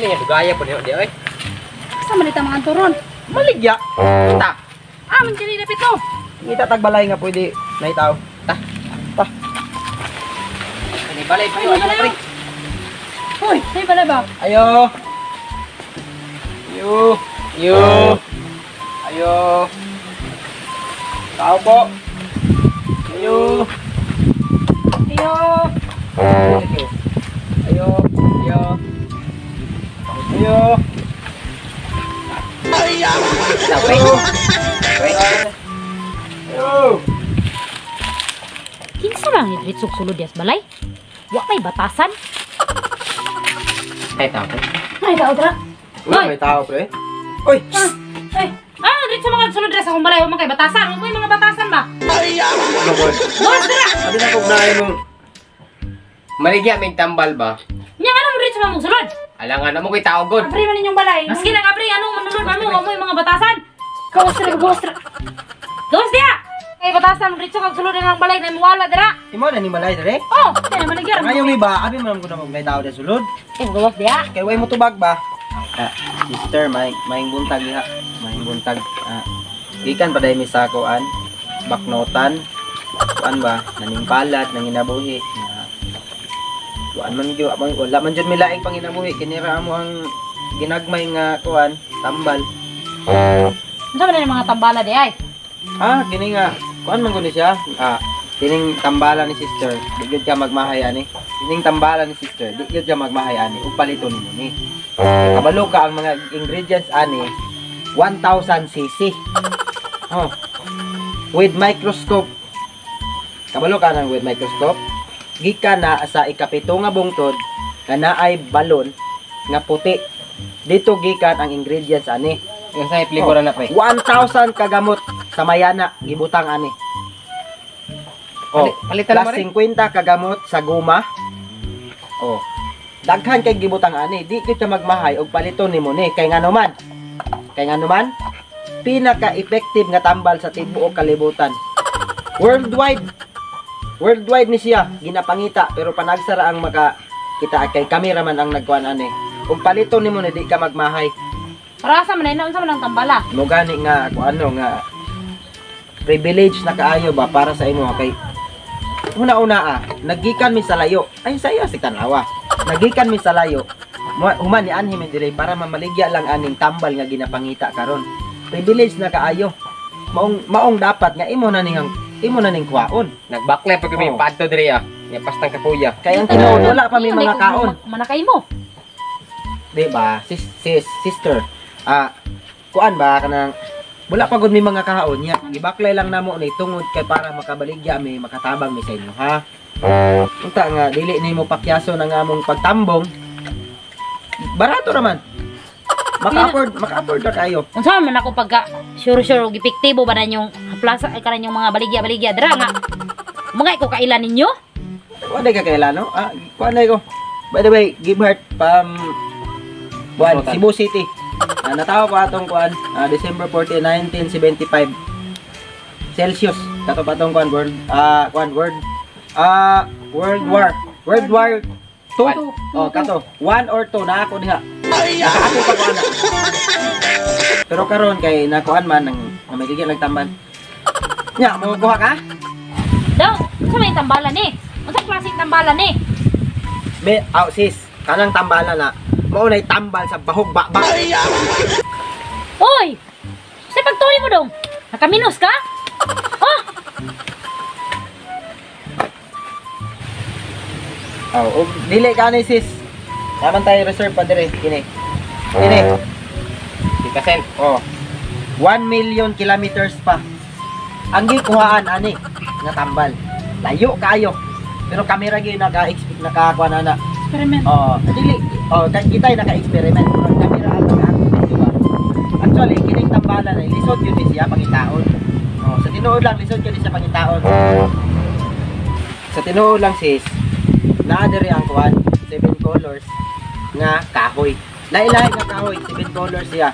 Ini yang gaya po dia oy. Asa man ita mga turon? Maligya. Ta. Ah, mencari dapat to. Kita tagbalay nga pwede naitaw. Ta. Ta. Ini balay pa yo ayo pre. Hoy, say bala ba? Ayo. Yo. Yo. Ayo. Tao po. Ayo. Ayo. Ayo. Ayo. Ayo. Ayo. Pre. Pre. Ayo. Kinsa man ni ditsog sulod dias balay? Wa may batasan. Ay tao. Ay, tao tra. Wala may tao pre. Oy. Dito sa mga sulod dias akong balay, wa man kay batasan. Wa may mga batasan ba? Ano boy? Boss dira. Sabi na kog naay mo. Maligya may tambal ba? Nya ano mo dito sa mga sulod? Alangan na mo kay tao god. Apre man ninyong balay. Maski na apre anong manunod man mo, wa mo yung mga batasan. Gawas tra. Gawas dia. Kay batasan mo dito kag sulod ng balay na muwala dira. Imo na ni balay dire. Oh, kaya maligyan. Ngayon mi ba, abi man ko na kog naitaw de sulod. Gawas dia. Kay way mo tubag ba? Sister, may buntag diha. May buntag. Gikan pa dai mi sa kuan, baknotan. Kuan ba, naningpalat, nanginabuhi. Kuan man gyud, wala man jud milaing panginabuhi. Kinira mo ang ginagmay nga kuan, tambal. Unsa man yung mga tambala di ay? Kini nga, kuan man gud ni siya. Kining tambala ni sister, di gyud ka magmahay ani. Kining tambala ni sister, di gyud ka magmahay ani. Ug paliton mo ni. Kabalo ka ang mga ingredients ani 1000 cc. With microscope. Kabalo ka nang with microscope. Gikan na sa ikapito nga bungtod nga naay balon nga puti. Dito gikan ang ingredients ani. Yung sa iplikura na pre. 1000 kagamot sa mayana gibutang ani. Palitan mo plus rin. 50 kagamot sa guma. Daghan kay gibutang ani, di kita magmahay og paliton nimo ni kay nganuman. Kay nganuman pinaka-effective nga tambal sa tibuok kalibutan. Worldwide ni siya ginapangita pero panagsara ang maka kita kay cameraman ang nagkuan ani. Kung paliton nimo ni di ka magmahay. Para sa man unsa man ang tambala? Mo gani nga kung ano nga privilege na kaayo ba para sa imo kay una nagikan mi sa layo. Ay sayo si tanawa. Nagikan mi sa layo. Human ni anhi mi dire para mamaligya lang aning tambal nga ginapangita karon. Privilege na kaayo. Maong dapat nga imo na ning kwaon. Nagbakle pag may padto diri ah. Nya pastang kapuya. Kay ang tinuod wala pa may mga kaon. Manakay mo. Di ba? Sister. Kuan ba kanang wala pa gud may mga kaon nya. Gibaklay lang namo ni tungod kay para makabaligya mi makatabang mi sa inyo ha. Unta nga dili nimo pakyaso ng among pagtambong. Barato naman. Maka-afford na kayo. Unsa man ako pagka sure og epektibo ba na yung plaza ay kanang yung mga baligya dira nga. Mga ko kailan ninyo? Wala ka kailan no? Kuan na ko. By the way, give heart Cebu City. Natawa pa atong kuan December 14, 1975 Celsius. Kato pa atong kuan World War 2. Kato 1 or 2 na ako diha. Nakaako pa kuan na. Pero karon kay nakuan man nang may gigil nagtamban. Nya mo kuha ka? Daw, unsa may tambalan ni? Unsa klaseng tambalan ni? Sis, kanang tambalan na mao nay tambal sa bahog bakbak. Oy! Sa pagtuli mo dong. Nakaminos ka? Dili ka ni sis. Naman tayo reserve pa dire kini. Dikasen. 1 million kilometers pa. Ang gikuhaan ani nga tambal. Layo kayo. Pero kamera gyud nakakuha na. Experiment. Dili. Kita naka-experiment pero kamera ang diba? Actually, kining tambalan ay lisod yun siya pangitaon. Sa tinuod lang lisod yun siya pangitaon. Sa tinuod lang sis, naa diri ang kuan 7 colors nga kahoy. Lain-lain nga kahoy, 7 colors siya.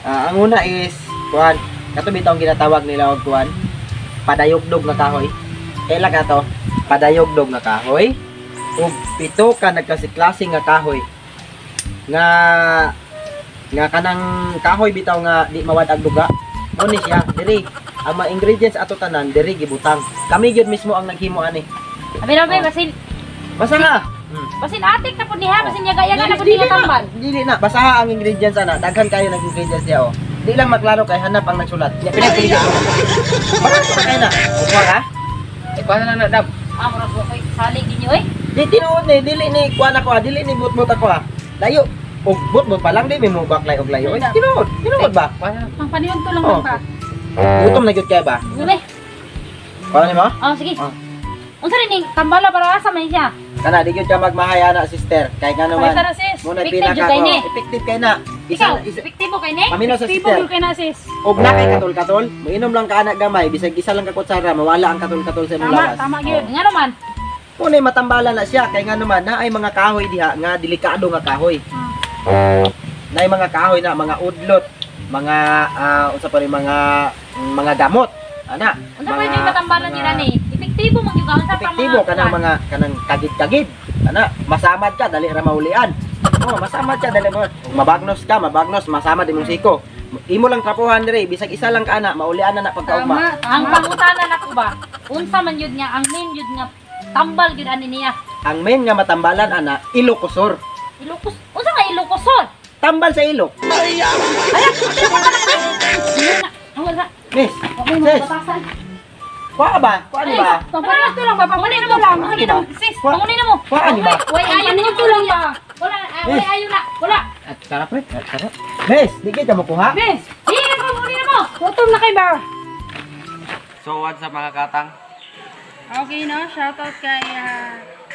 Ang una is kuan, kato bitong ginatawag nila og kuan, padayogdog na kahoy. Kaila ka to? Padayogdog na kahoy. Ug pito ka nagkasi-klase nga kahoy. nga kanang kahoy bitaw nga di mawad ag duga. Mo ni siya diri ang mga ingredients ato tanan diri gibutang. Kami gyud mismo ang naghimo ani. Abi basin Basa nga. basin atik na pud niha, basin yaga-yaga na pud niha tambal. Dili na basaha ang ingredients ana. Daghan kayo ng ingredients niya oh. Di lang maklaro kay hanap ang nagsulat. Ya pinag-pili ka. Bakit kay na? Uwa ka? Ikaw na lang na dab. Mura po kay salig ninyo eh. Di tinuod ni dili ni kuan ako dili ni but-but ako ah. Layo. Og but-but pa lang di may mo baklay og layo. Tinuod ba? Ang panihon to lang Oh. ba? Gutom na gyud kay ba? Gabi. Para ni mo? Oh, sige. Oh. Unsa rin tambala para asa man siya? Kana di gyud ka magmahay ana sister. Kay ngano man. Tara sis. Muna Effective pinaka jud kay ni. effective kay na. Ikaw, Isa epektibo kay ni? Pamino sa Epektibo sister. gyud kay na sis. og na kay katol-katol. Moinom lang ka ana gamay bisag isa lang ka kutsara mawala ang katol-katol sa imong lawas. Tama gyud. Nga naman. Muna matambalan na siya kay ngano man na ay mga kahoy diha nga delikado nga kahoy. Na ay mga kahoy na mga udlot, mga unsa pa rin mga gamot. Ana. Unsa pa yung matambalan nila ni? Epektibo man gyud unsa pa Epektibo kanang mga kanang kagid-kagid. Ana, masamad ka dali ra maulian. Oh, masamad ka dali mo. Mabagnos ka, masamad imong siko. Imo lang trapuhan diri bisag isa lang ka ana maulian na pagkaugma. Ang pangutanan nako ba? Unsa man yun nga ang main yun nga tambal gyud ani niya. Ang main nga matambalan ana ilokosor. Ilokos. Unsa nga ilokosor? Tambal sa ilok. Wala. Miss, Wala mo sis, batasan. kuha ba? Kuha ni ba? Pampalit to lang ba? Pampalit mo lang. Pampalit mo. Sis, pampalit mo. Kuha ni ba? Way ayo na to lang ya. Wala, way ayo na. Wala. At sarap pre. At sarap. Miss, di kita mo kuha? Miss, dili mo pampalit mo. Gutom na kay ba? So what's up mga katang? Okay, no? Shoutout kay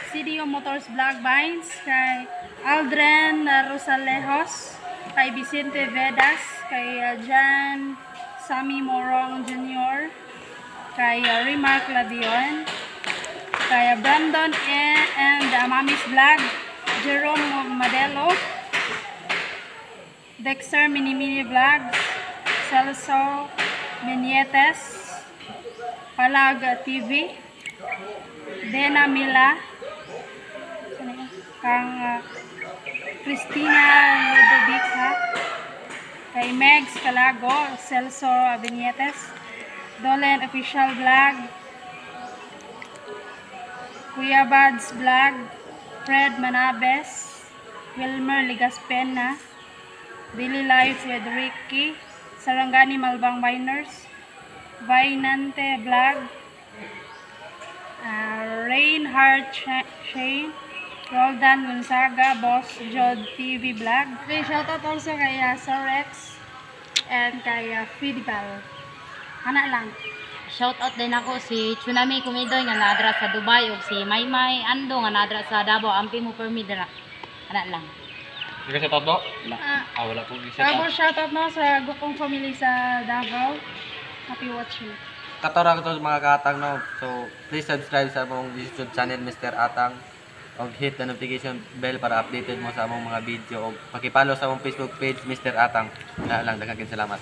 CDO Motors Black Vines, kay Aldren Rosalejos, kay Vicente Vedas, kay Jan Sammy Morong Jr., kay Rimark Labion, kay Brandon and Mami's Vlog, Jerome Madelo, Dexter Mini Vlogs, Celso Menietes, Palag TV, Dena Mila, kang Christina Ludovica, kay Megs Calago, Celso Vinietes, Dolen Official Vlog, Kuya Bads Vlog, Fred Manabes, Wilmer Ligaspena, Daily Life with Ricky, Sarangani Malbang Miners, Vainante Vlog, Reinhard Shane, Roldan Gonzaga, Boss Jod TV Vlog. Okay, shoutout also kay Sir Rex and kay Feedball. Ana lang. Shoutout din ako si Tsunami Kumidoy nga nadra sa Dubai ug si Maymay Ando nga nadra sa Davao. Ampi mo permi dira. Ana lang. Hindi ka sa todo? Wala po isa Tapos shoutout no sa Gupong family sa Davao. Happy watching. Katora ko to mga katang no. So please subscribe sa among YouTube channel Mr. Atang. Og hit the notification bell para updated mo sa among mga video og paki-follow sa among Facebook page Mr. Atang. Na lang daghang salamat.